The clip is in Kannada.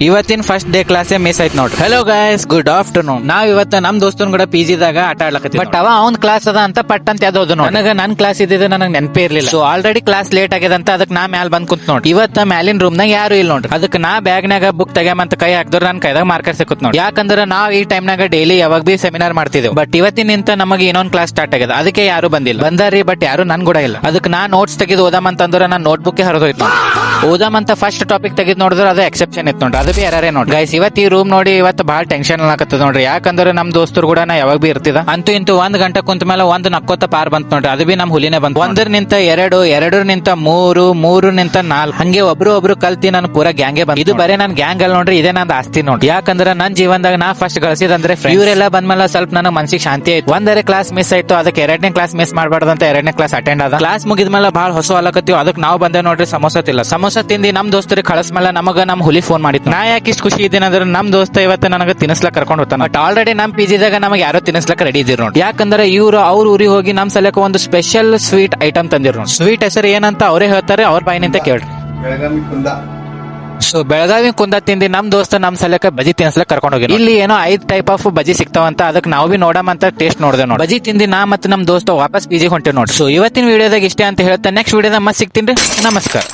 ಇವತ್ತಿನ ಫಸ್ಟ್ ಡೇ ಕ್ಲಾಸ್ ಮಿಸ್ ಆಯ್ತು ನೋಡ್ರಿ. Hello guys, good afternoon. ನಾವ್ ಇವತ್ತ ನಮ್ ದೋಸ್ತನ್ ಕೂಡ PG ದಾಗ ಆಟ ಆಡ್ಲಕತ್ತೀವಿ. ಬಟ್ ಅವ ಅವ್ನ್ ಕ್ಲಾಸ್ ಅದ ಅಂತ ಪಟ್ ಅಂತ ಯಾವ್ದು ನನಗ ನನ್ ಕ್ಲಾಸ್ ಇದ್ದಿದ್ದು ನನಗ್ ನೆನಪೇ ಇರ್ಲಿಲ್ಲ. ಸೊ ಆಲ್ರೆಡಿ ಕ್ಲಾಸ್ ಲೇಟ್ ಆಗ್ಯದ ಅಂತ ಅದಕ್ಕೆ ನಾ ಮ್ಯಾಲ್ ಬಂದ್ ಕುಂತ್ ನೋಡಿ. ಇವತ್ತ ಮ್ಯಾಲಿನ ರೂಮ್ ನಾಗ ಯಾರು ಇಲ್ಲ ನೋಡ್ರಿ. ಅದಕ್ಕೆ ನಾ ಬ್ಯಾಗ್ನಾಗ ಬುಕ್ ತೆಗ್ಯಾಮಂತ ಕೈ ಹಾಕ್ದವ್ರ ನನ್ ಕೈದಾಗ ಮಾರ್ಕರ್ ಸಿಕ್ಕತ್ ನೋಡಿ. ಯಾಕಂದ್ರೆ ನಾವ್ ಈ ಟೈಮ್ ನಾಗ ಡೈಲಿ ಯಾವಾಗ ಬಿ ಸೆಮಿನಾರ್ ಮಾಡ್ತಿದ್ದೇವೆ. ಬಟ್ ಇವತ್ತಿನಿಂತ ನಮಗೆ ಇನ್ನೊಂದ್ ಕ್ಲಾಸ್ ಸ್ಟಾರ್ಟ್ ಆಗ್ಯದ. ಅದಕ್ಕೆ ಯಾರು ಬಂದಿಲ್ಲ. ಬಂದಾರಿ ಬಟ್ ಯಾರು ನನ್ ಕೂಡ ಇಲ್ಲ. ಅದಕ್ಕೆ ನಾ ನೋಟ್ಸ್ ತೆಗೆದು ಓದಾಮಂತಂದ್ರ ನಾನ್ ನೋಟ್ ಬುಕ್ ಹರಿದೋಯ್ತು. ಓದಾಮಂತ ಫಸ್ಟ್ ಟಾಪಿಕ್ ತೆಗೆದ್ ನೋಡಿದ್ರೆ ಅದು ಎಕ್ಸೆಪ್ಷನ್ ಇತ್ತು ನೋಡ್ರಿ. ಅದು ಬಿ ಯಾರೇ ನೋಡಿ. ಗೈಸ್ ಇವತ್ತು ಈ ರೂಮ್ ನೋಡಿ ಇವತ್ತು ಬಹಳ ಟೆನ್ಷನ್ ಆಗತ್ತದ ನೋಡ್ರಿ. ಯಾಕಂದ್ರೆ ನಮ್ ದೋಸ್ತರು ಕೂಡ ನಾ ಯಾವಾಗ ಬಿ ಇರ್ತಿದ. ಅಂತೂ ಇಂತೂ 1 ಗಂಟೆ ಕುಂತ ಮೇಲೆ ಒಂದು ನಕ್ಕೋತ ಪಾರ್ ಬಂತ್ ನೋಡ್ರಿ. ಅದು ಬಿ ನಮ್ ಹುಲಿನೇ ಬಂತು. 1 ನಿಂತ 2, 2 ನಿಂತ 3, 3 ನಿಂತ 4 ಹಂಗೆ ಒಬ್ರು ಕಲ್ತಿ ನಾನು ಪೂರಾ ಗ್ಯಾಂಗೇ ಬಂದ್. ಇದು ಬರೇ ನನ್ ಗ್ಯಾಂಗ್ ಅಲ್ಲಿ ನೋಡ್ರಿ. ಇದೇ ನಂದು ಆಸ್ತಿ ನೋಡ್ರಿ. ಯಾಕಂದ್ರೆ ನನ್ ಜೀವನದಾಗ ನಾ ಫಸ್ಟ್ ಗಳಿಸಿದಂದ್ರೆ ಇವರೆಲ್ಲ ಬಂದ್ಮೇಲೆ ಸ್ವಲ್ಪ ನನ್ನ ಮನಸ್ಸಿಗೆ ಶಾಂತಿ ಆಯ್ತು. ಒಂದರೆ ಕ್ಲಾಸ್ ಮಿಸ್ ಆಯ್ತು. ಅದಕ್ಕೆ 2ನೇ ಕ್ಲಾಸ್ ಮಿಸ್ ಮಾಡಬಾರ್ದಂತ 2ನೇ ಕ್ಲಾಸ್ ಅಟೆಂಡ್ ಆದ. ಕ್ಲಾಸ್ ಮುಗಿದ್ಮೇಲೆ ಬಹಳ ಹೊಸ ಅಲಕತ್ತೀವಿ. ಅದಕ್ಕೆ ನಾವು ಬಂದೆ ನೋಡ್ರಿ ಸಮೋಸಾ ತಿಲ್ಲ. ಸಮೋಸಾ ತಿಂದಿ ನಮ್ ದೋಸ್ತರಿಗೆ ಕಳಿಸ್ಮೇಲೆ ನಮಗ ನಮ್ ಹುಲಿ ಫೋನ್ ಮಾಡಿತ್ತು. ನಾ ಯಾಕೆ ಇಷ್ಟು ಖುಷಿ ಇದ್ದೀನಿ ಅಂದ್ರೆ ನಮ್ ದೋಸ್ತ ಇವತ್ತು ನನಗೆ ತಿನ್ನಿಸ್ಲಕ್ ಕರ್ಕೊಂಡು ಹೋಗ್ತಾನೆ. ಬಟ್ ಆಲ್ರೆಡಿ ನಮ್ PG ದಾಗ ನಮಗೆ ಯಾರೋ ತಿನ್ನಿಸ್ಲಕ್ ರೆಡಿ ಇದ್ದೀರಿ ನೋಡಿ. ಯಾಕಂದ್ರೆ ಇವ್ರು ಅವ್ರ ಊರಿಗೆ ಹೋಗಿ ನಮ್ ಸಲಕ ಒಂದು ಸ್ಪೆಷಲ್ ಸ್ವೀಟ್ ಐಟಮ್ ತಂದಿರು ನೋಡಿ. ಸ್ವೀಟ್ ಹೆಸರು ಏನಂತ ಅವರೇ ಹೇಳ್ತಾರೆ. ಅವ್ರ ಬಾಯಿನಿಂದ ಕೇಳ್ರಿ. ಸೊ ಬೆಳಗಾವಿ ಕುಂದ ತಿಂದಿ ನಮ್ ದೋಸ್ತ ನಮ್ ಸಲಕ ಬಜಿ ತಿನ್ಸ್ಲಕ್ ಕರ್ಕೊಂಡು ಹೋಗಿ. ಇಲ್ಲಿ ಏನೋ 5 ಟೈಪ್ ಆಫ್ ಬಜಿ ಸಿಗ್ತಾವಂತ. ಅದಕ್ಕೆ ನಾವು ಬಿ ನೋಡಮಂತ ಟೇಸ್ಟ್ ನೋಡ್ದೆ ನೋಡಿ. ಬಜಿ ತಿಂದಿ ನಾ ಮತ್ತೆ ನಮ್ ದೋಸ್ತ ವಾಪಸ್ PG ಹೊಂಟೆ ನೋಡಿ. ಸೊ ಇವತ್ತಿನ ವಿಡಿಯೋದಾಗ ಇಷ್ಟೇ ಅಂತ ಹೇಳ್ತಾ ನೆಕ್ಸ್ಟ್ ವಿಡಿಯೋದಾಗ ಮತ್ತೆ ಸಿಗ್ತೀನಿ. ನಮಸ್ಕಾರ.